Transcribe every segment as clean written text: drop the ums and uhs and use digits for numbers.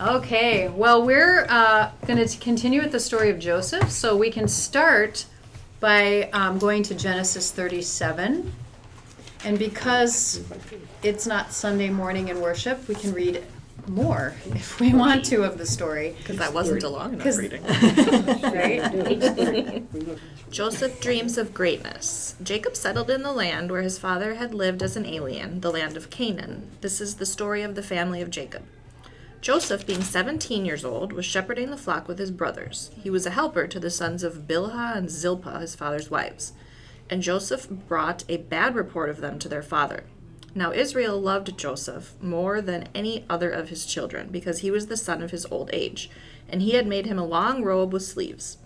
Okay, well, we're going to continue with the story of Joseph. So we can start by going to Genesis 37. And because it's not Sunday morning in worship, we can read more if we want to of the story. Because that wasn't a long enough reading. Right? Joseph dreams of greatness. Jacob settled in the land where his father had lived as an alien, the land of Canaan. This is the story of the family of Jacob. Joseph, being 17 years old, was shepherding the flock with his brothers. He was a helper to the sons of Bilhah and Zilpah, his father's wives. And Joseph brought a bad report of them to their father. Now Israel loved Joseph more than any other of his children, because he was the son of his old age, and he had made him a long robe with sleeves.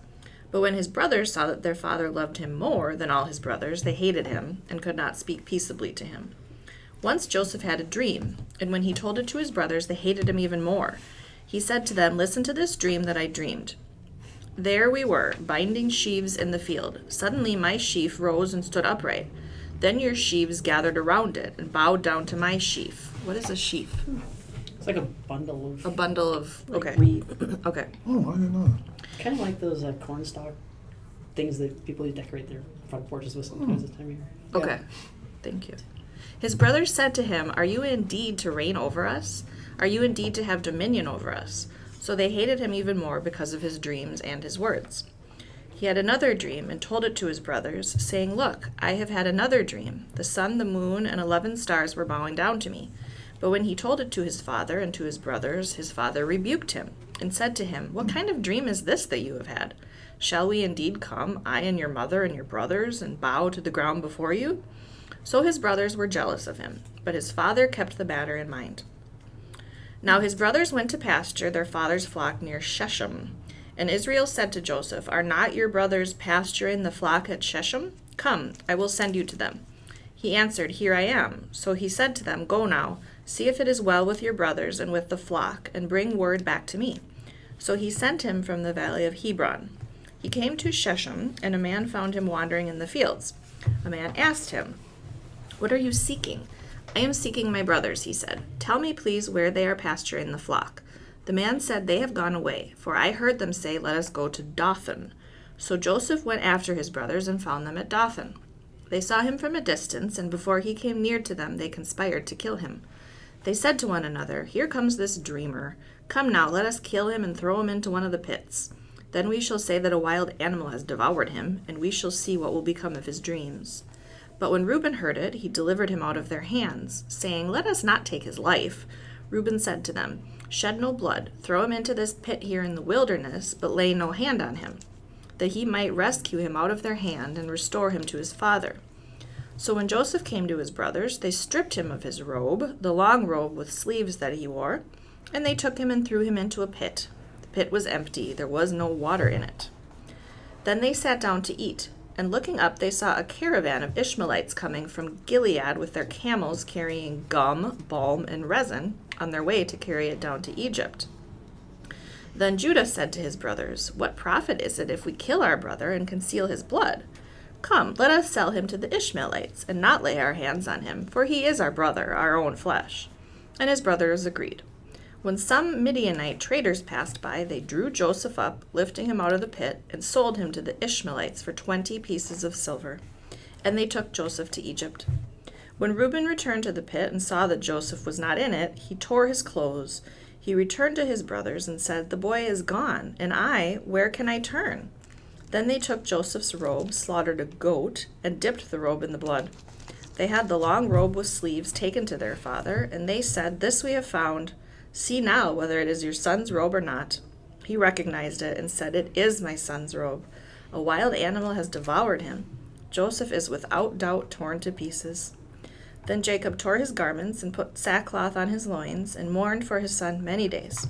But when his brothers saw that their father loved him more than all his brothers, they hated him and could not speak peaceably to him. Once Joseph had a dream, and when he told it to his brothers, they hated him even more. He said to them, "Listen to this dream that I dreamed. There we were, binding sheaves in the field. Suddenly my sheaf rose and stood upright. Then your sheaves gathered around it and bowed down to my sheaf." What is a sheaf? It's like a bundle of... A bundle of... like Okay. wheat. Okay. Oh, I didn't know. Kind of like those corn stalk things that people decorate their front porches with sometimes this time of year. Okay. Thank you. His brothers said to him, "Are you indeed to reign over us? Are you indeed to have dominion over us?" So they hated him even more because of his dreams and his words. He had another dream and told it to his brothers, saying, "Look, I have had another dream. The sun, the moon, and 11 stars were bowing down to me." But when he told it to his father and to his brothers, his father rebuked him and said to him, "What kind of dream is this that you have had? Shall we indeed come, I and your mother and your brothers, and bow to the ground before you?" So his brothers were jealous of him, but his father kept the matter in mind. Now his brothers went to pasture their father's flock near Shechem. And Israel said to Joseph, "Are not your brothers pasturing the flock at Shechem? Come, I will send you to them." He answered, "Here I am." So he said to them, "Go now, see if it is well with your brothers and with the flock, and bring word back to me." So he sent him from the valley of Hebron. He came to Shechem, and a man found him wandering in the fields. A man asked him, "What are you seeking?" "I am seeking my brothers," he said. "Tell me, please, where they are pasturing the flock." The man said, "They have gone away, for I heard them say, 'Let us go to Dothan.'" So Joseph went after his brothers and found them at Dothan. They saw him from a distance, and before he came near to them, they conspired to kill him. They said to one another, "Here comes this dreamer. Come now, let us kill him and throw him into one of the pits. Then we shall say that a wild animal has devoured him, and we shall see what will become of his dreams." But when Reuben heard it, he delivered him out of their hands, saying, "Let us not take his life." Reuben said to them, "Shed no blood, throw him into this pit here in the wilderness, but lay no hand on him, that he might rescue him out of their hand and restore him to his father." So when Joseph came to his brothers, they stripped him of his robe, the long robe with sleeves that he wore, and they took him and threw him into a pit. The pit was empty, there was no water in it. Then they sat down to eat, and looking up they saw a caravan of Ishmaelites coming from Gilead with their camels carrying gum, balm, and resin on their way to carry it down to Egypt. Then Judah said to his brothers, "What profit is it if we kill our brother and conceal his blood? Come, let us sell him to the Ishmaelites, and not lay our hands on him, for he is our brother, our own flesh." And his brothers agreed. When some Midianite traders passed by, they drew Joseph up, lifting him out of the pit, and sold him to the Ishmaelites for 20 pieces of silver. And they took Joseph to Egypt. When Reuben returned to the pit and saw that Joseph was not in it, he tore his clothes. He returned to his brothers and said, "The boy is gone, and I, where can I turn?" Then they took Joseph's robe, slaughtered a goat, and dipped the robe in the blood. They had the long robe with sleeves taken to their father, and they said, "This we have found. See now whether it is your son's robe or not." He recognized it and said, "It is my son's robe. A wild animal has devoured him. Joseph is without doubt torn to pieces." Then Jacob tore his garments and put sackcloth on his loins and mourned for his son many days.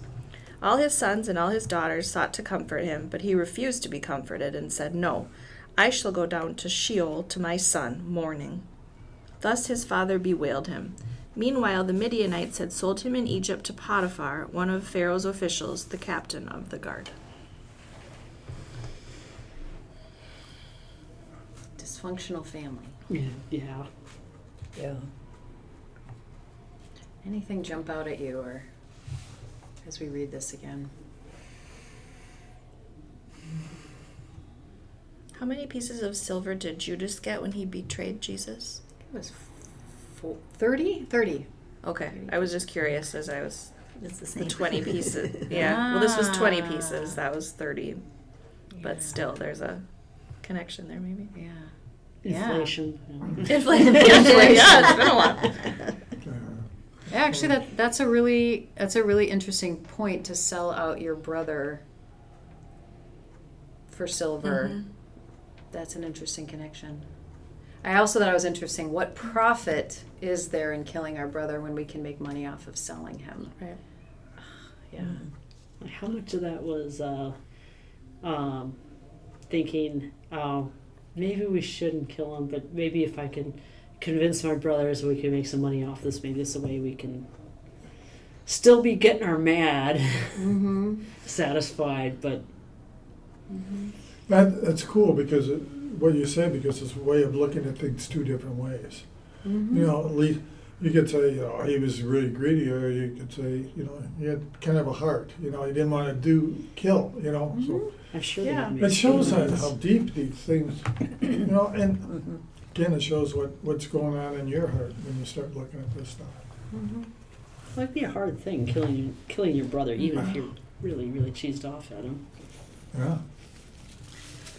All his sons and all his daughters sought to comfort him, but he refused to be comforted and said, "No, I shall go down to Sheol to my son, mourning." Thus his father bewailed him. Meanwhile, the Midianites had sold him in Egypt to Potiphar, one of Pharaoh's officials, the captain of the guard. Dysfunctional family. Yeah. Yeah. Anything jump out at you or? as we read this again. How many pieces of silver did Judas get when he betrayed Jesus? It was 30? 30. Okay, I was just curious as I was It's the the same. 20 pieces. Yeah. Well, this was 20 Ah. pieces. That was 30. Yeah. But still, there's a connection there, maybe. Yeah. Inflation. Inflation. Yeah, it's been a while. Actually, that's a really interesting point, to sell out your brother for silver. Mhm. That's an interesting connection. I also thought it was interesting. What profit is there in killing our brother when we can make money off of selling him? Right. Yeah. How much of that was thinking, maybe we shouldn't kill him, but maybe if I can convince my brothers we can make some money off this, maybe this is a way we can still be getting our mad Mm-hmm. satisfied, but That's cool because what you say, because it's a way of looking at things two different ways. Mm-hmm. You know, at least you could say, he was really greedy, or you could say, he had kind of a heart. He didn't want to kill. So I'm sure Yeah. they it shows that how deep these things. And again, it shows what's going on in your heart when you start looking at this stuff. Mm-hmm. It might be a hard thing killing your brother, even if you're really, really cheesed off at him. Yeah.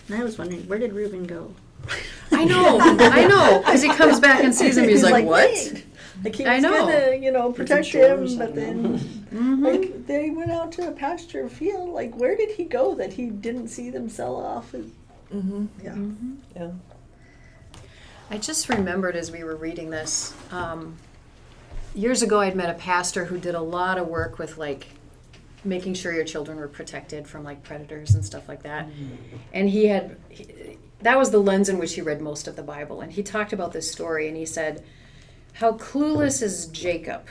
And I was wondering, where did Reuben go? I know, because he comes back and sees him. He's like, what? "Wait." Like he I was know. gonna, protect chores, him, I but don't know. then Mm-hmm. like they went out to a pasture field. Like, where did he go that he didn't see them sell off? Mm-hmm. Yeah. Mm-hmm. Yeah. I just remembered as we were reading this, years ago I'd met a pastor who did a lot of work with making sure your children were protected from predators and stuff like that. And that was the lens in which he read most of the Bible. And he talked about this story, and he said, how clueless is Jacob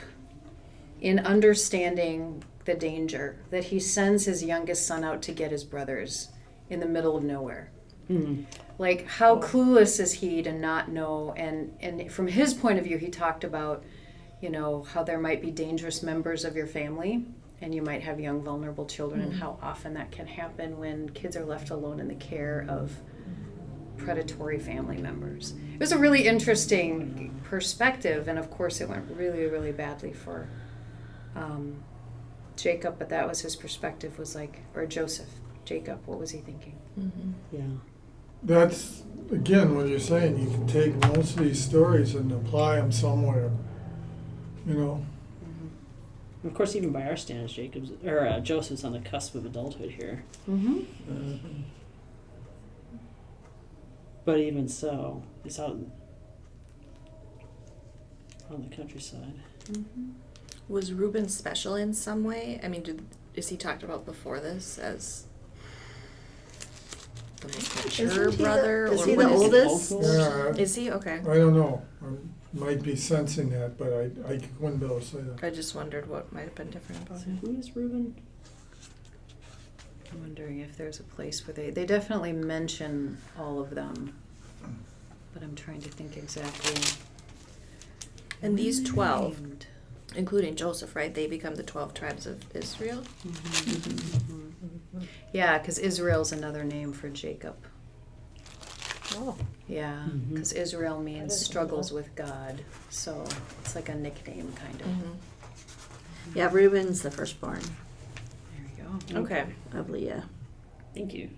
in understanding the danger that he sends his youngest son out to get his brothers in the middle of nowhere. Mm. How clueless is he to not know? And from his point of view, he talked about, how there might be dangerous members of your family, and you might have young, vulnerable children, and how often that can happen when kids are left alone in the care of predatory family members. It was a really interesting perspective, and of course it went really, really badly for Jacob, but that was his perspective, or Joseph. Jacob, what was he thinking? Mm-hmm. Yeah. That's, again, what you're saying. You can take most of these stories and apply them somewhere. Of course, even by our standards, Joseph's on the cusp of adulthood here. Mm-hmm. But even so, he's out on the countryside. Mm-hmm. Was Reuben special in some way? I mean, is he talked about before this as the most mature Isn't he brother? is or he what the is oldest? Yeah, Is he? Okay. I don't know. I might be sensing that, but I wouldn't be able to say that. I just wondered what might have been different about So him. who is Reuben? I'm wondering if there's a place where they definitely mention all of them, but I'm trying to think exactly. And these 12, Named. including Joseph, right? They become the 12 tribes of Israel. Yeah, because Israel's another name for Jacob. Oh. Yeah, Mhm. because Israel means didn't know struggles that. with God, so it's like a nickname kind of. Mm-hmm. Yeah, Reuben's the firstborn There we go. Okay. of Leah. Thank you.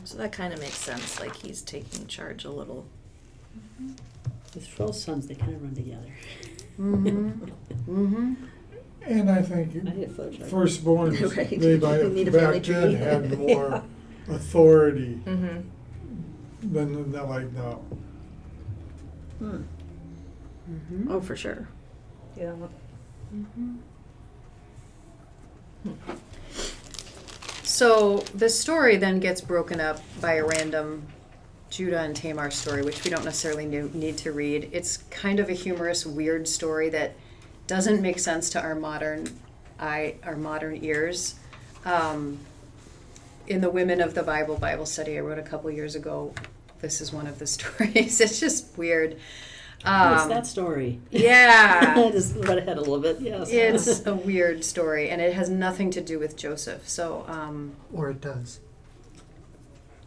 So that kind of makes sense. Like he's taking charge a little. With 12 sons, they kind of run together. Mm-hmm. Mm-hmm. And I think I need a flow chart. firstborns, Right. they You need a family back then tree. had more authority Mm-hmm. than like now. Hmm. Mm-hmm. Oh, for sure. Yeah. Mm-hmm. So the story then gets broken up by a random Judah and Tamar story, which we don't necessarily need to read. It's kind of a humorous, weird story that doesn't make sense to our modern ears. In the Women of the Bible study I wrote a couple years ago, this is one of the stories. It's just weird. What's that story? Yeah. I just went ahead a little bit, yes. It's a weird story, and it has nothing to do with Joseph. So, Or it does.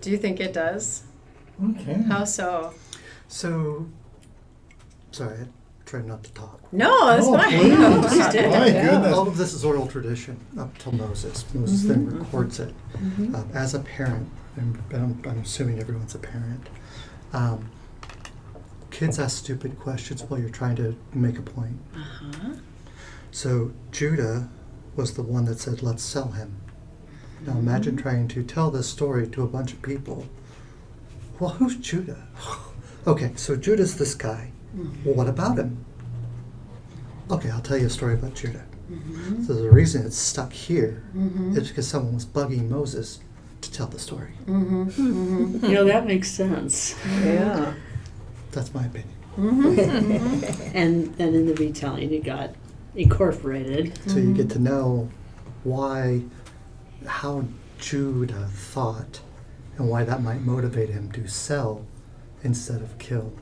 do you think it does? Okay. How so? So, sorry, I tried not to talk. No, that's Oh, fine. please. No, please do. My Yeah. goodness. All of this is oral tradition up till Moses. Moses then records it. As a parent, and I'm assuming everyone's a parent, kids ask stupid questions while you're trying to make a point. Uh-huh. So Judah was the one that said, let's sell him. Now imagine trying to tell this story to a bunch of people. Well, who's Judah? Okay, so Judah's this guy. Well, what about him? Okay, I'll tell you a story about Judah. So the reason it's stuck here is because someone was bugging Moses to tell the story. That makes sense. Yeah. That's my opinion. And then in the retelling, it got incorporated. So you get to know how Judah thought and why that might motivate him to sell instead of kill.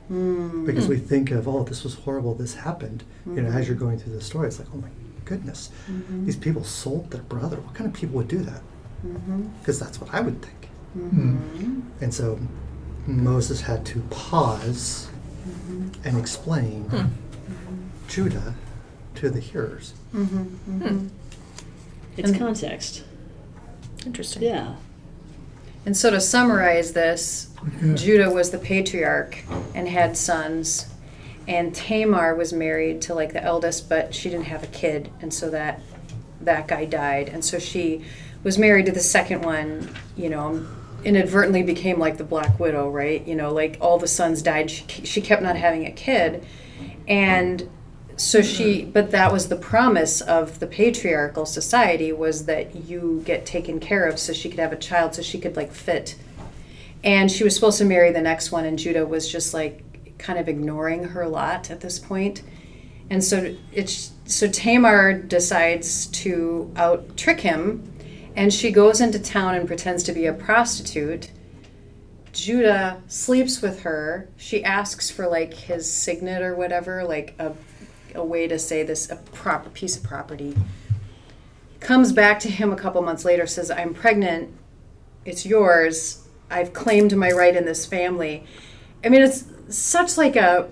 Because we think of, oh, this was horrible, this happened. As you're going through the story, it's like, oh my goodness, these people sold their brother. What kind of people would do that? Because that's what I would think. And so Moses had to pause and explain Judah to the hearers. It's context. Interesting. Yeah. And so to summarize this, Judah was the patriarch and had sons, and Tamar was married to like the eldest, but she didn't have a kid, and so that guy died, and so she was married to the second one, inadvertently became like the Black Widow, right? Like all the sons died, she kept not having a kid, and so but that was the promise of the patriarchal society, was that you get taken care of so she could have a child, so she could like fit. And she was supposed to marry the next one, and Judah was just like kind of ignoring her lot at this point. And so Tamar decides to out-trick him, and she goes into town and pretends to be a prostitute. Judah sleeps with her. She asks for like his signet or whatever, like a way to say this, a proper piece of property. Comes back to him a couple months later, says, I'm pregnant, it's yours, I've claimed my right in this family. I mean, it's such like a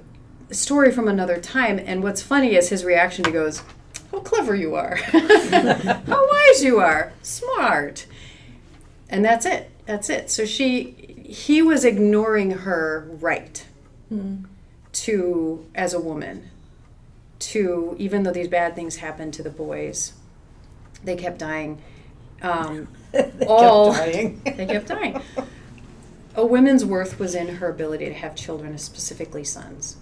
story from another time, and what's funny is his reaction. He goes, how clever you are. How wise you are. Smart. And that's it. So he was ignoring her right to, as a woman, to, even though these bad things happened to the boys, they kept dying. They kept dying. A woman's worth was in her ability to have children, specifically sons.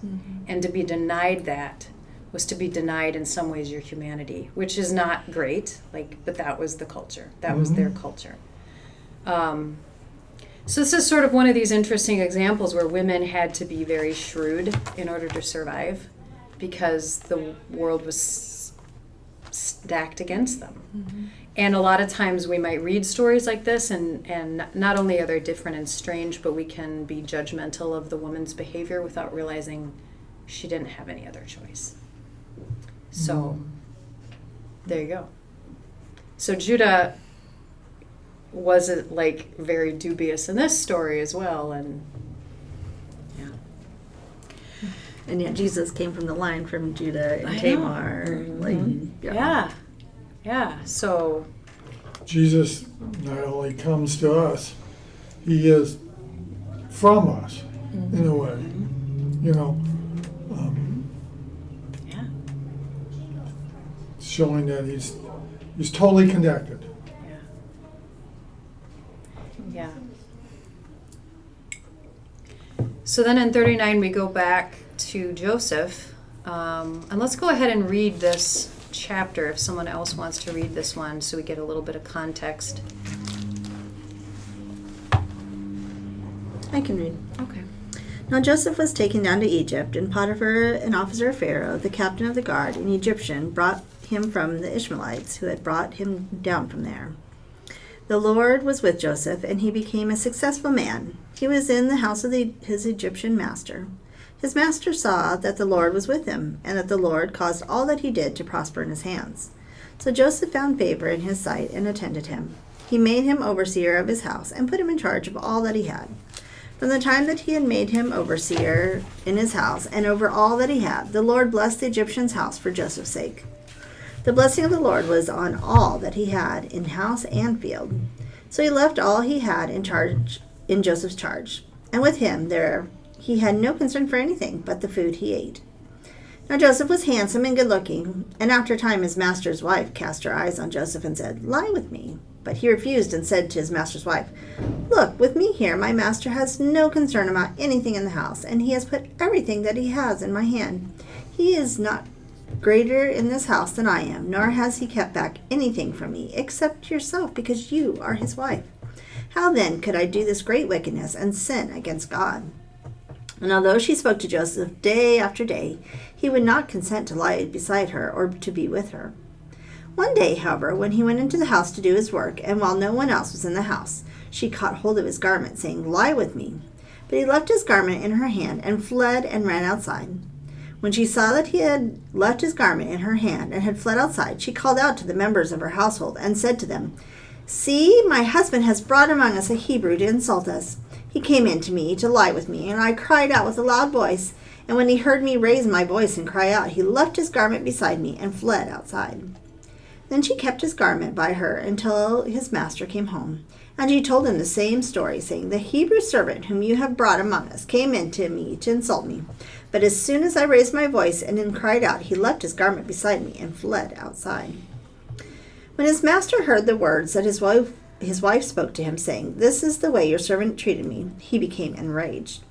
And to be denied that was to be denied in some ways your humanity, which is not great, but that was the culture. That was their culture. So this is sort of one of these interesting examples where women had to be very shrewd in order to survive, because the world was stacked against them. And a lot of times we might read stories like this, and not only are they different and strange, but we can be judgmental of the woman's behavior without realizing she didn't have any other choice. So there you go. So Judah was like very dubious in this story as well, and And yet Jesus came from the line from Judah and I know. Tamar. Yeah. So Jesus not only comes to us, he is from us in a way. yeah. Showing that he's totally connected. Yeah. So then in 39 we go back to Joseph, and let's go ahead and read this chapter if someone else wants to read this one, so we get a little bit of context. I can read. Okay. Now Joseph was taken down to Egypt, and Potiphar, an officer of Pharaoh, the captain of the guard, an Egyptian, brought him from the Ishmaelites, who had brought him down from there. The Lord was with Joseph, and he became a successful man. He was in the house of his Egyptian master. His master saw that the Lord was with him, and that the Lord caused all that he did to prosper in his hands. So Joseph found favor in his sight and attended him. He made him overseer of his house and put him in charge of all that he had. From the time that he had made him overseer in his house and over all that he had, the Lord blessed the Egyptian's house for Joseph's sake. The blessing of the Lord was on all that he had in house and field. So he left all he had in Joseph's charge, and with him there he had no concern for anything but the food he ate. Now Joseph was handsome and good-looking, and after a time his master's wife cast her eyes on Joseph and said, "Lie with me." But he refused and said to his master's wife, "Look, with me here my master has no concern about anything in the house, and he has put everything that he has in my hand. He is not greater in this house than I am, nor has he kept back anything from me, except yourself, because you are his wife. How then could I do this great wickedness and sin against God?" And although she spoke to Joseph day after day, he would not consent to lie beside her or to be with her. One day, however, when he went into the house to do his work, and while no one else was in the house, she caught hold of his garment, saying, "Lie with me." But he left his garment in her hand and fled and ran outside. When she saw that he had left his garment in her hand and had fled outside, she called out to the members of her household and said to them, "See, my husband has brought among us a Hebrew to insult us. He came in to me to lie with me, and I cried out with a loud voice. And when he heard me raise my voice and cry out, he left his garment beside me and fled outside." Then she kept his garment by her until his master came home. And she told him the same story, saying, "The Hebrew servant whom you have brought among us came in to me to insult me. But as soon as I raised my voice and cried out, he left his garment beside me and fled outside." When his master heard the words that his wife spoke to him, saying, "This is the way your servant treated me," he became enraged.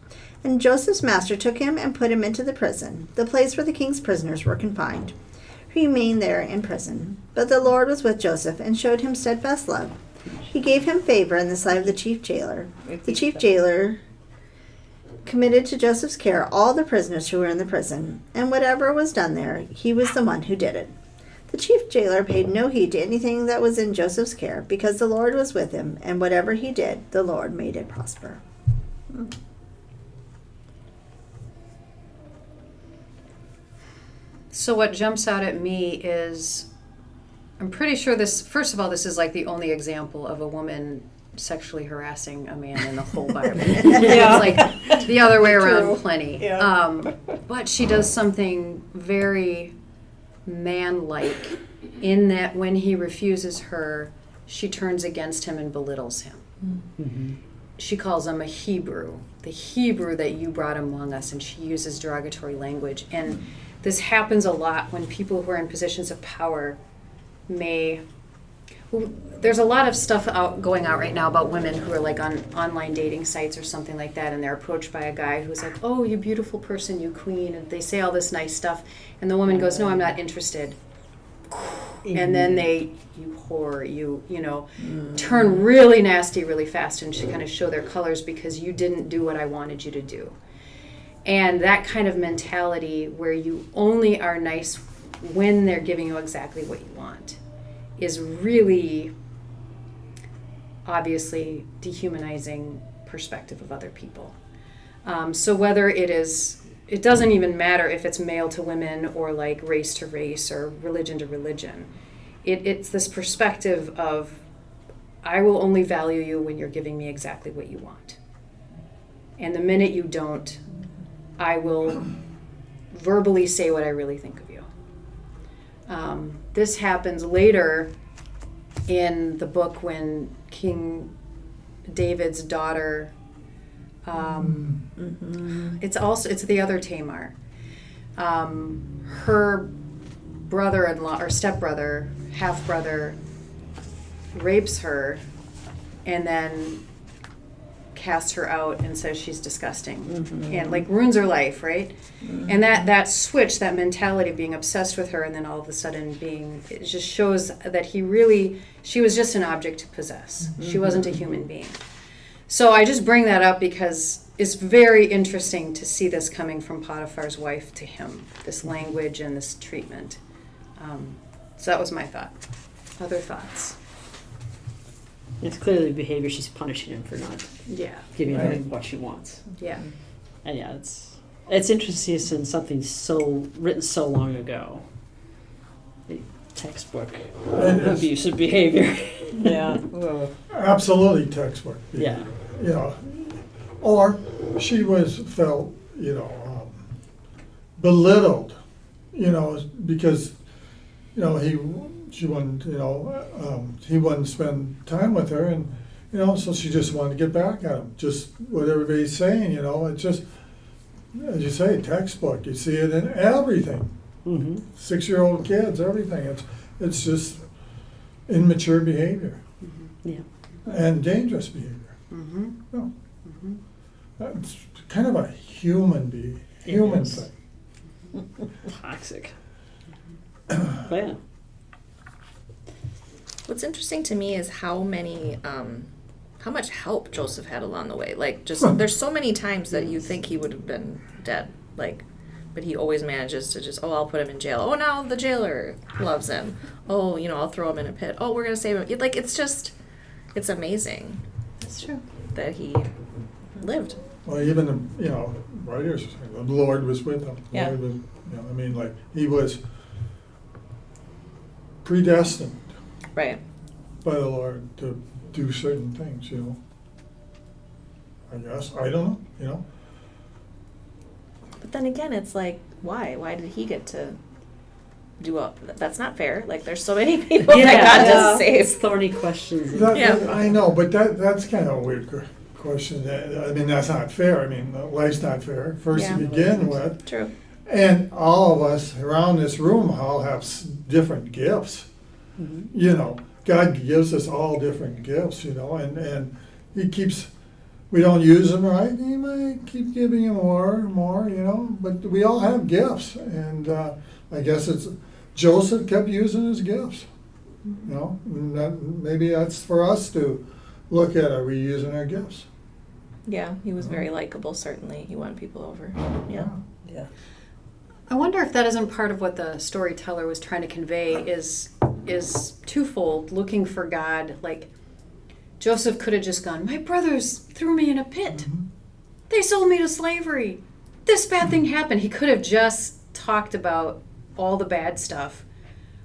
And Joseph's master took him and put him into the prison, the place where the king's prisoners were confined. He remained there in prison. But the Lord was with Joseph and showed him steadfast love. He gave him favor in the sight of the chief jailer. The chief jailer committed to Joseph's care all the prisoners who were in the prison, and whatever was done there, he was the one who did it. The chief jailer paid no heed to anything that was in Joseph's care, because the Lord was with him, and whatever he did, the Lord made it prosper. So what jumps out at me is, I'm pretty sure this, first of all, this is like the only example of a woman sexually harassing a man in the whole Bible. Yeah. It's like the other way around True. plenty. Yeah. But she does something very man-like in that when he refuses her, she turns against him and belittles him. Mm-hmm. She calls him a Hebrew, the Hebrew that you brought among us, and she uses derogatory language. And this happens a lot when people who are in positions of power there's a lot of stuff going out right now about women who are like on online dating sites or something like that, and they're approached by a guy who's like, "Oh, you beautiful person, you queen," and they say all this nice stuff, and the woman goes, "No, I'm not interested." And then you whore, you know, turn really nasty really fast and kind of show their colors because you didn't do what I wanted you to do. And that kind of mentality where you only are nice when they're giving you exactly what you want is really obviously dehumanizing perspective of other people. So whether it doesn't even matter if it's male to women or like race to race or religion to religion. It's this perspective of, I will only value you when you're giving me exactly what you want. And the minute you don't, I will verbally say what I really think of you. This happens later in the book when King David's daughter, it's the other Tamar. Her brother-in-law or stepbrother, half-brother, rapes her and then casts her out and says she's disgusting and like ruins her life, right? And that switch, that mentality of being obsessed with her and then all of a sudden it just shows that she was just an object to possess. She wasn't a human being. So I just bring that up because it's very interesting to see this coming from Potiphar's wife to him, this language and this treatment. So that was my thought. Other thoughts? It's clearly behavior she's punishing him for not Yeah. giving her Right. what she wants. Yeah. And yeah, it's It's interesting since something written so long ago. A textbook And it's abusive behavior. Yeah. absolutely textbook. Yeah. You know, or she felt, belittled, because, he wouldn't spend time with her, and, so she just wanted to get back at him, just what everybody's saying, it's just, as you say, textbook, you see it in everything, Mm-hmm. 6-year-old kids, everything, it's just immature behavior, Yeah. and dangerous behavior. Mm-hmm. No. Mm-hmm. It's kind of a human is. thing. Toxic. But yeah. What's interesting to me is how much help Joseph had along the way. Like, just there's so many times that you think he would have been dead, like, but he always manages to just, I'll put him in jail. Oh, now the jailer loves him. Oh, I'll throw him in a pit. Oh, we're gonna save him. Like, it's amazing That's true. that he lived. Well, even the writers, the Lord was with him. The Yeah. Lord was, he was predestined Right. by the Lord to do certain things. I guess I don't know. But then again, it's like, why? Why did he get to do all? That's not fair. Like, there's so many people that God just It's saved. thorny questions. I know, but that's kind of a weird question. That's not fair. Life's not fair. First Yeah. to begin with, True. and all of us around this room all have different gifts. Mhm. God gives us all different gifts, and He keeps, we don't use them right, He might keep giving you more, but we all have gifts, and I guess Joseph kept using his gifts, and maybe that's for us to look at, are we using our gifts? Yeah, he was very likable, certainly. He won people over. Yeah. Yeah. I wonder if that isn't part of what the storyteller was trying to convey is twofold, looking for God. Like, Joseph could have just gone, my brothers threw me in a pit. Mhm. They sold me to slavery. This bad thing happened. He could have just talked about all the bad stuff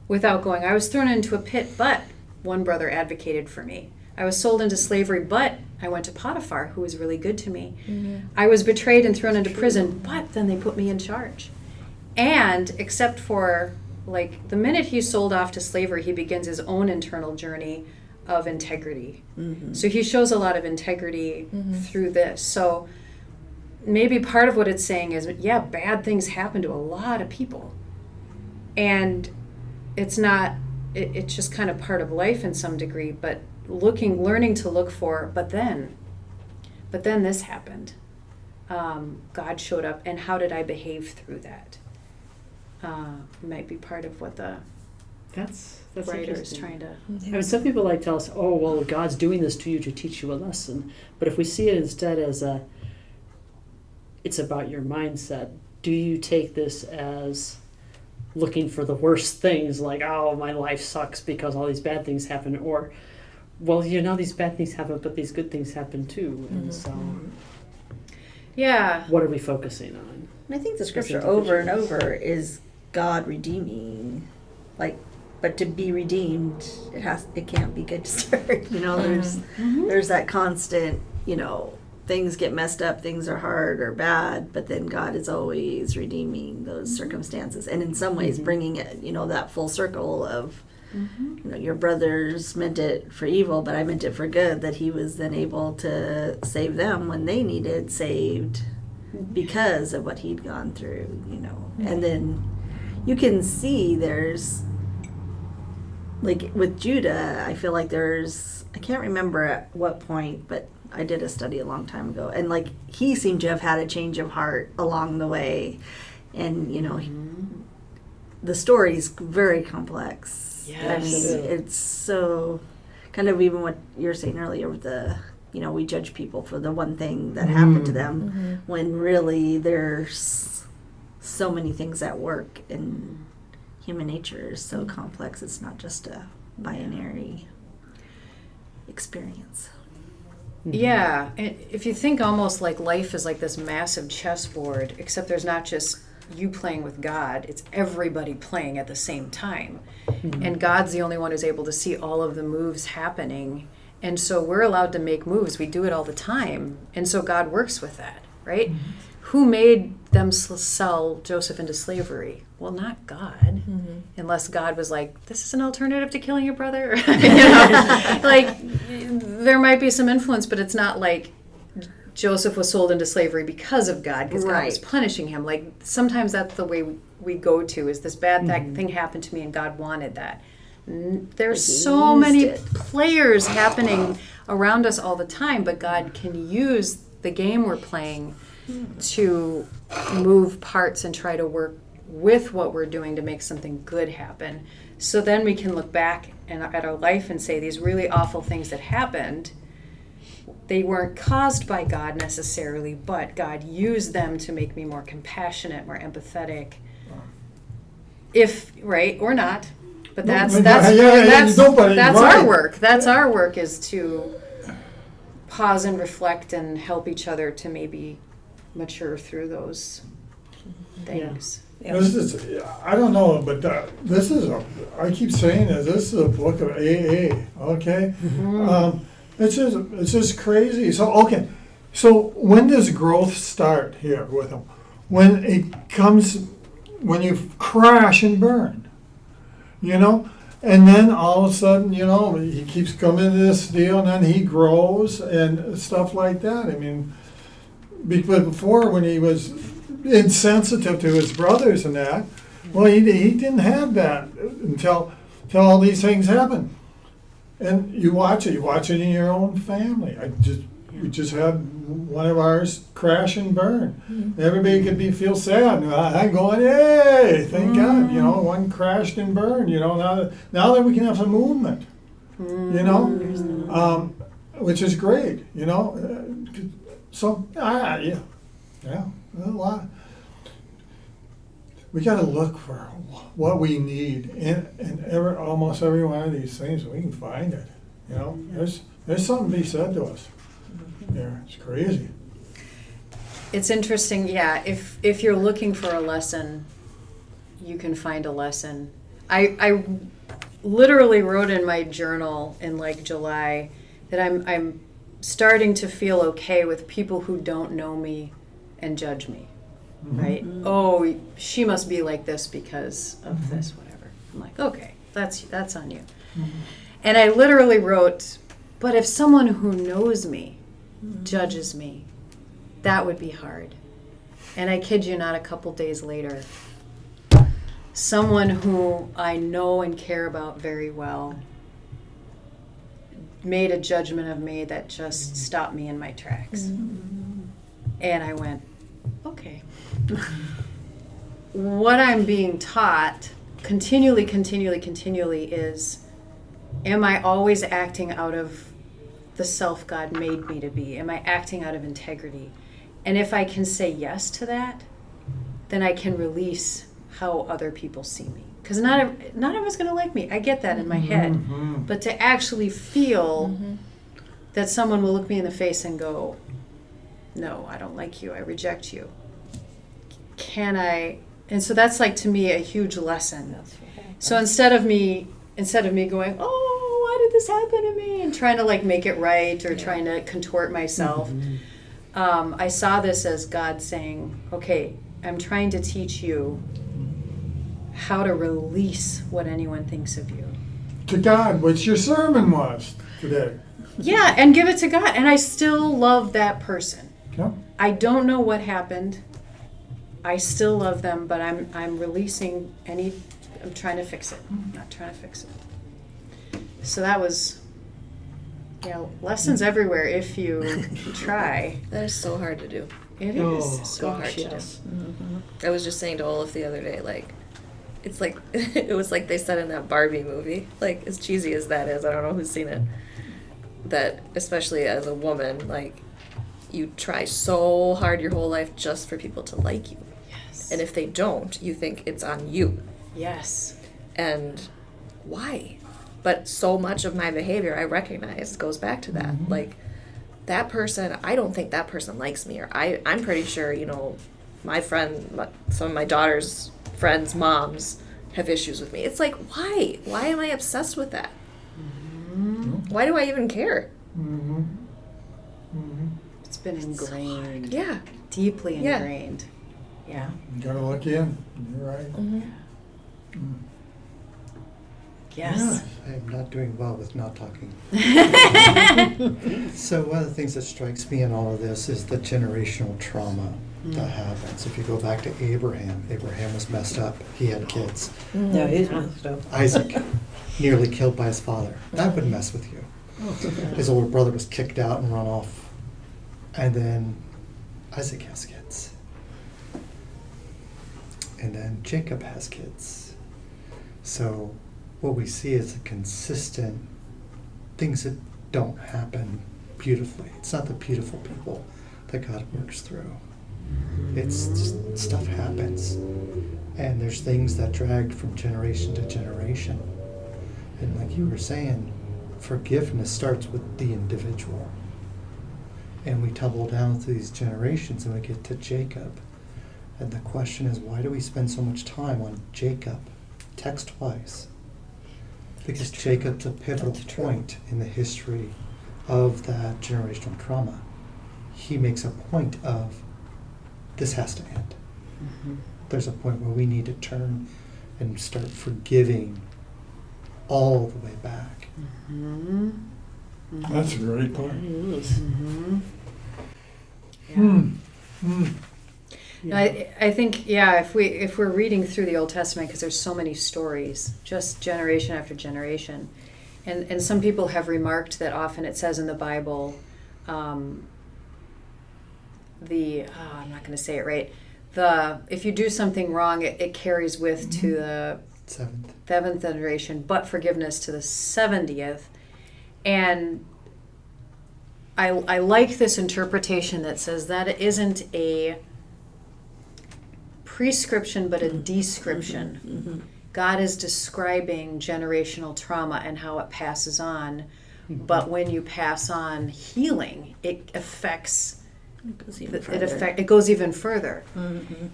without going, I was thrown into a pit, but one brother advocated for me. I was sold into slavery, but I went to Potiphar, who was really good to me. Mm-hmm. I was betrayed and thrown into prison, but then they put me in charge. And except for, like, the minute he's sold off to slavery, he begins his own internal journey of integrity. Mm-hmm. So he shows a lot of integrity Mhm. through this. So maybe part of what it's saying is, yeah, bad things happen to a lot of people. And it's not, it's just kind of part of life in some degree, but learning to look for, but then this happened. God showed up, and how did I behave through that? Might be part of what the That's writer is interesting. trying to. Some people like tell us, oh, well, God's doing this to you to teach you a lesson. But if we see it instead as it's about your mindset, do you take this as looking for the worst things, like, oh, my life sucks because all these bad things happen, or, well, these bad things happen, but these good things happen too. And so Yeah. what are we focusing on? And I think the scripture Specific over and issues. over is God redeeming, but to be redeemed, it can't be good to start. There's that constant, things get messed up, things are hard or bad, but then God is always redeeming those circumstances, and in some ways bringing it, that full circle of, your brothers meant it for evil, but I meant it for good, that he was then able to save them when they needed saved because of what he'd gone through, And then you can see there's, like with Judah, I feel like I can't remember at what point, but I did a study a long time ago, and like he seemed to have had a change of heart along the way, and the story's very complex. Yes. I mean, it's so kind of even what you were saying earlier with the, we judge people for the one thing that happened to them, when really there's so many things at work, and human nature is so complex. It's not just a binary experience. Yeah, and if you think almost like life is like this massive chessboard, except there's not just you playing with God, it's everybody playing at the same time. And God's the only one who's able to see all of the moves happening. And so we're allowed to make moves. We do it all the time. And so God works with that, right? Who made them sell Joseph into slavery? Well, not God, unless God was like, this is an alternative to killing your brother. Like, there might be some influence, but it's not like Joseph was sold into slavery because of God, because God was punishing him. Like, sometimes that's the way we go to, is this bad thing happened to me and God wanted that. There's so many players happening around us all the time, but God can use the game we're playing to move parts and try to work with what we're doing to make something good happen. So then we can look back at our life and say these really awful things that happened, they weren't caused by God necessarily, but God used them to make me more compassionate, more empathetic. If right or not, but that's our work. That's our work, is to pause and reflect and help each other to maybe mature through those things. This is, I don't know, but this is I keep saying this is a book of AA, okay? It's just crazy. So when does growth start here with him? When you crash and burn, and then all of a sudden, he keeps coming to this deal, and then he grows and stuff like that. I mean, because before, when he was insensitive to his brothers and that, well, he didn't have that until all these things happen. And you watch it in your own family. We just had one of ours crash and burn. Everybody could feel sad. I'm going, hey, thank God, one crashed and burned. Now that we can have some movement, which is great. So a lot. We got to look for what we need in almost every one of these things. We can find it. There's something to be said to us. Yeah, it's crazy. It's interesting, yeah. If you're looking for a lesson, you can find a lesson. I literally wrote in my journal in like July that I'm starting to feel okay with people who don't know me and judge me. Right? Oh, she must be like this because of this, whatever. I'm like, okay, that's on you. And I literally wrote, but if someone who knows me judges me, that would be hard. And I kid you not, a couple days later, someone who I know and care about very well made a judgment of me that just stopped me in my tracks. And I went, okay. What I'm being taught continually is, am I always acting out of the self God made me to be? Am I acting out of integrity? And if I can say yes to that, then I can release how other people see me. Because not everyone's going to like me. I get that in my head. But to actually feel that someone will look me in the face and go, no, I don't like you. I reject you. Can I? And so that's like, to me, a huge lesson. So instead of me going, oh, why did this happen to me? And trying to like make it right or trying to contort myself, I saw this as God saying, okay, I'm trying to teach you how to release what anyone thinks of you. To God, which your sermon was today. Yeah, and give it to God. And I still love that person. Yep. I don't know what happened. I still love them, but I'm releasing I'm trying to fix it. I'm not trying to fix it. So that was, lessons everywhere if you try. That is so hard to do. It is so hard to do. I was just saying to Olaf the other day, like, it's like, it was like they said in that Barbie movie, like, as cheesy as that is, I don't know who's seen it, that especially as a woman, like, you try so hard your whole life just for people to like you. Yes. And if they don't, you think it's on you. Yes. And why? But so much of my behavior I recognize goes back to that. Like, that person, I don't think that person likes me, or I'm pretty sure, my friend, some of my daughter's friends' moms have issues with me. It's like, why? Why am I obsessed with that? Why do I even care? Mm-hmm. Mm-hmm. It's been ingrained. Yeah. Deeply Yeah. ingrained. Yeah. You gotta look in. You're right. Mm-hmm. Yes. I am not doing well with not talking. So one of the things that strikes me in all of this is the generational trauma that happens. If you go back to Abraham was messed up. He had kids. No, he's messed up. Isaac, nearly killed by his father. That would mess with you. His older brother was kicked out and run off. And then Isaac has kids. And then Jacob has kids. So what we see is a consistent things that don't happen beautifully. It's not the beautiful people that God works through. It's just, stuff happens. And there's things that drag from generation to generation. And like you were saying, forgiveness starts with the individual. And we tumble down through these generations and we get to Jacob. And the question is, why do we spend so much time on Jacob? Text twice. Because Jacob's a pivotal point in the history of that generational trauma. He makes a point of, this has to end. There's a point where we need to turn and start forgiving all the way back. That's a great point. No, I think, yeah, if we're reading through the Old Testament, because there's so many stories, just generation after generation, and some people have remarked that often it says in the Bible, I'm not going to say it right, if you do something wrong, it carries with to the seventh generation, but forgiveness to the 70th. And I like this interpretation that says that it isn't a prescription but a description. God is describing generational trauma and how it passes on, but when you pass on healing, it affects it goes even further.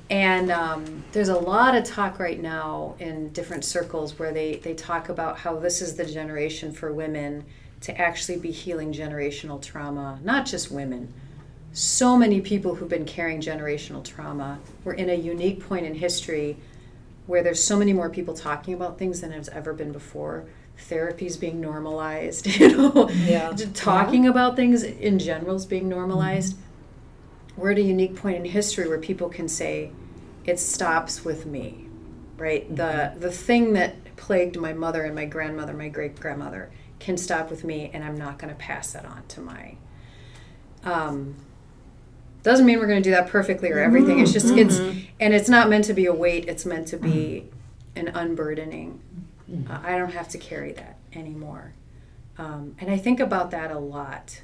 And there's a lot of talk right now in different circles where they talk about how this is the generation for women to actually be healing generational trauma, not just women. So many people who've been carrying generational trauma. We're in a unique point in history where there's so many more people talking about things than has ever been before. Therapy's being normalized, talking about things in general is being normalized. We're at a unique point in history where people can say, it stops with me, right? The thing that plagued my mother and my grandmother, my great-grandmother, can stop with me, and I'm not going to pass that on to my... doesn't mean we're going to do that perfectly or everything. It's just, and it's not meant to be a weight. It's meant to be an unburdening. I don't have to carry that anymore. And I think about that a lot.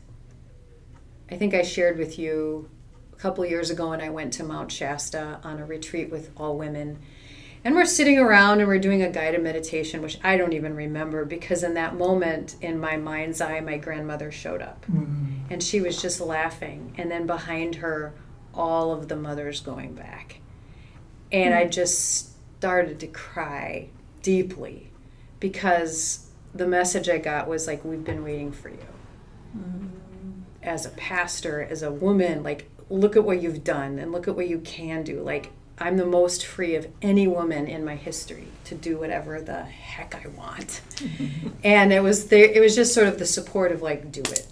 I think I shared with you a couple years ago when I went to Mount Shasta on a retreat with all women. And we're sitting around and we're doing a guided meditation, which I don't even remember because in that moment, in my mind's eye, my grandmother showed up. And she was just laughing. And then behind her, all of the mothers going back. And I just started to cry deeply because the message I got was like, we've been waiting for you. As a pastor, as a woman, like, look at what you've done and look at what you can do. Like, I'm the most free of any woman in my history to do whatever the heck I want. And it was just sort of the support of like, do it,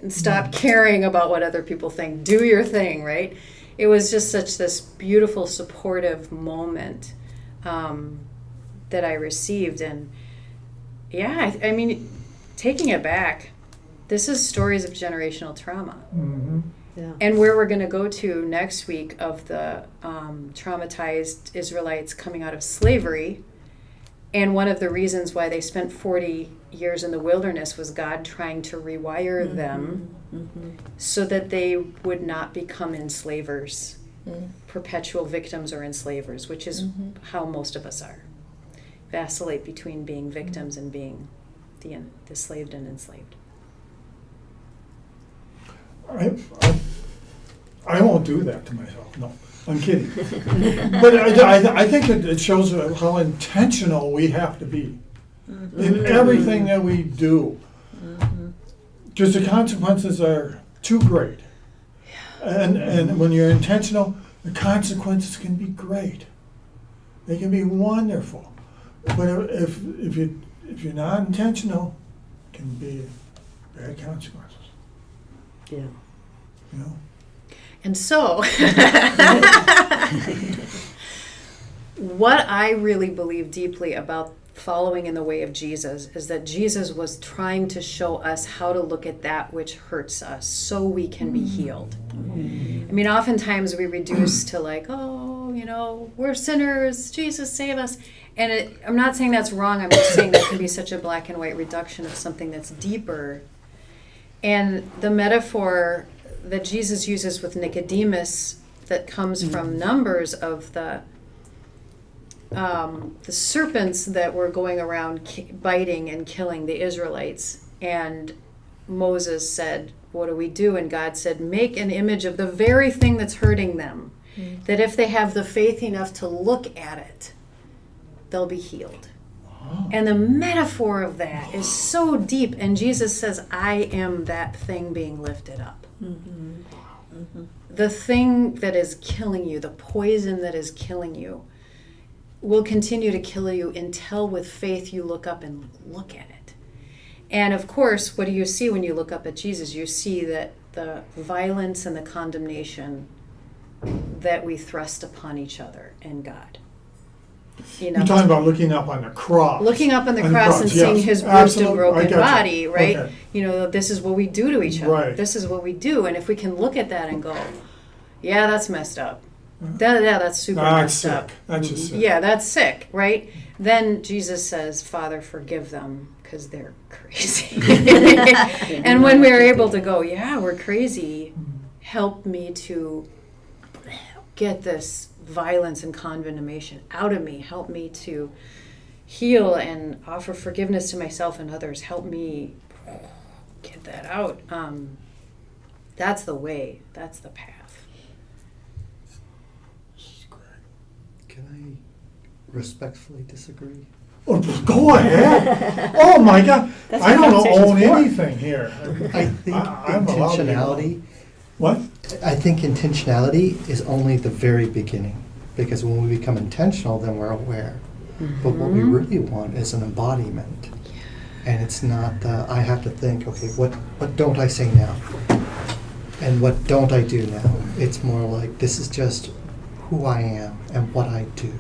and stop caring about what other people think. Do your thing, right? It was just such this beautiful, supportive moment that I received. And yeah, I mean, taking it back, this is stories of generational trauma. Yeah. And where we're going to go to next week of the traumatized Israelites coming out of slavery. And one of the reasons why they spent 40 years in the wilderness was God trying to rewire them so that they would not become enslavers, perpetual victims or enslavers, which is how most of us are. Vacillate between being victims and being the slave and enslaved. I won't do that to myself. No, I'm kidding. But I think it shows how intentional we have to be in everything that we do. Because the consequences are too great. And when you're intentional, the consequences can be great. They can be wonderful. But if you're not intentional, it can be bad consequences. Yeah. You know? And so, what I really believe deeply about following in the way of Jesus is that Jesus was trying to show us how to look at that which hurts us so we can be healed. I mean, oftentimes we reduce to like, oh, you know, we're sinners, Jesus save us. And I'm not saying that's wrong, I'm just saying that can be such a black and white reduction of something that's deeper. And the metaphor that Jesus uses with Nicodemus that comes from Numbers of the serpents that were going around biting and killing the Israelites. And Moses said, what do we do? And God said, make an image of the very thing that's hurting them, that if they have the faith enough to look at it, they'll be healed. And the metaphor of that is so deep. And Jesus says, I am that thing being lifted up. The thing that is killing you, the poison that is killing you, will continue to kill you until with faith you look up and look at it. And of course, what do you see when you look up at Jesus? You see that the violence and the condemnation that we thrust upon each other and God. You know, You're talking about looking up on the cross. looking up on the On cross and yes. seeing his bruised and Absolutely. I broken gotcha. body, right? Okay. You know, this is what we do to each other. Right. This is what we do. And if we can look at that and go, yeah, that's messed up. That's super That's messed up. sick. That's just sick. Yeah, that's sick, right? Then Jesus says, Father, forgive them because they're crazy. And when we're able to go, yeah, we're crazy, help me to get this violence and condemnation out of me. Help me to heal and offer forgiveness to myself and others. Help me get that out. That's the way. That's the path. Can I respectfully disagree? Oh, go ahead. Oh my God. That's I what don't conversation's own for. anything here. I think I'm allowed to be wrong. intentionality. What? I think intentionality is only the very beginning, because when we become intentional, then we're aware. But what we really want is an embodiment, and it's not the I have to think. Okay, what don't I say now, and what don't I do now? It's more like this is just who I am and what I do,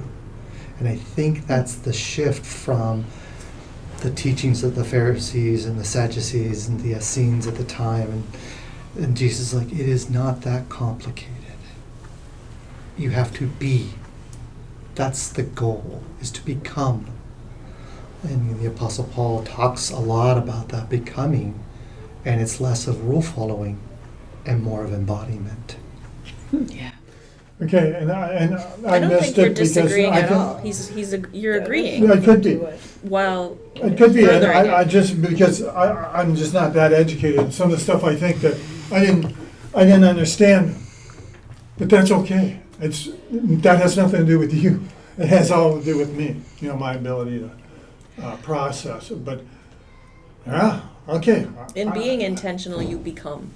and I think that's the shift from the teachings of the Pharisees and the Sadducees and the Essenes at the time, and Jesus is like, it is not that complicated. You have to be. That's the goal, is to become. And the Apostle Paul talks a lot about that becoming, and it's less of rule following and more of embodiment. Yeah. Okay, and I I don't missed think you're it because disagreeing I at can- all. You're agreeing. It could be. Well, It could be. And furthering I it. just because I'm just not that educated. Some of the stuff I think that I didn't understand, but that's okay. That has nothing to do with you. It has all to do with me. You know, my ability to process it. But yeah, okay. in being intentional, you become.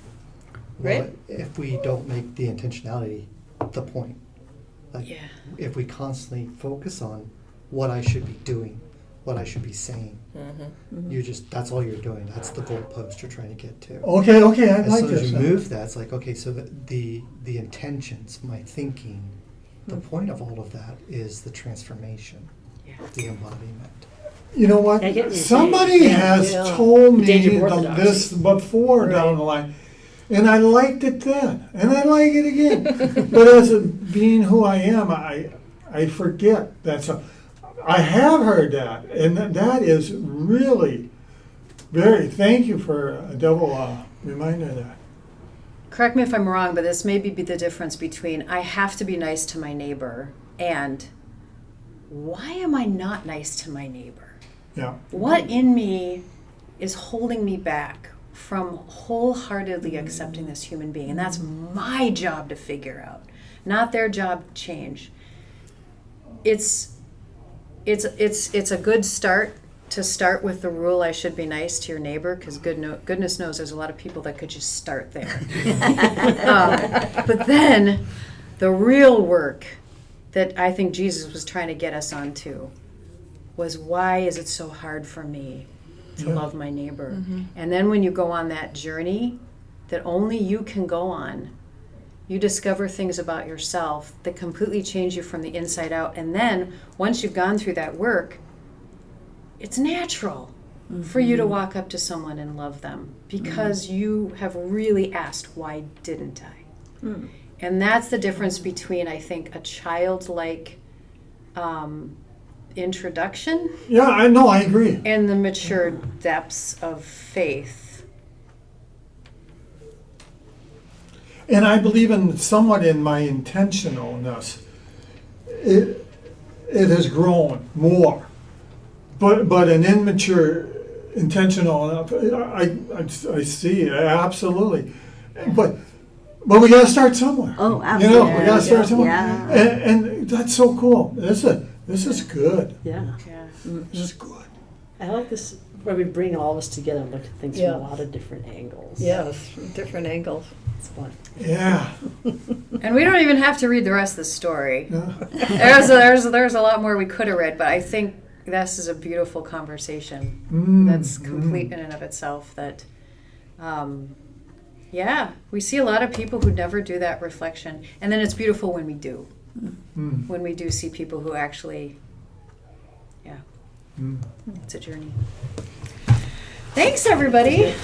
Well, Right? if we don't make the intentionality the point, like Yeah. if we constantly focus on what I should be doing, what I should be saying, that's all you're doing. That's the goalpost you're trying to get to. Okay, I As like soon as this. you move that, it's like, okay, so the intentions, my thinking, the point of all of that is the transformation, Yeah. the embodiment. You know what? I get what you're Somebody saying. has Yeah. told me Danger of orthodoxy. this before Right. down the line, and I liked it then, and I like it again. But as being who I am, I forget that. I have heard that, and that is really very. Thank you for a double reminder of that. Correct me if I'm wrong, but this may be the difference between I have to be nice to my neighbor and why am I not nice to my neighbor? Yeah. What in me is holding me back from wholeheartedly accepting this human being? And that's my job to figure out, not their job to change. It's a good start to start with the rule, I should be nice to your neighbor, because goodness knows there's a lot of people that could just start there. But then the real work that I think Jesus was trying to get us onto was, why is it so hard for me to love my neighbor? Mm-hmm. And then when you go on that journey that only you can go on, you discover things about yourself that completely change you from the inside out. And then once you've gone through that work, it's natural for you to walk up to someone and love them, because you have really asked, why didn't I? Mm. And that's the difference between, I think, a childlike introduction. Yeah, I know, I agree. And the mature depths of faith. And I believe somewhat in my intentionalness. It has grown more. But an immature, intentional, I see, absolutely. But we got to start somewhere. Oh, absolutely. You know, we got to start somewhere. Yeah. And that's so cool. This is good. Yeah. This is good. I like this where we bring all of us together and look at things Yeah. from a lot of different angles. Yes, from different angles. It's fun. Yeah. And we don't even have to read the rest of the story. Yeah. There's a lot more we could have read, but I think this is a beautiful conversation that's complete in and of itself. That, we see a lot of people who never do that reflection, and then it's beautiful when we do. When we do see people who actually, it's a journey. Thanks, everybody.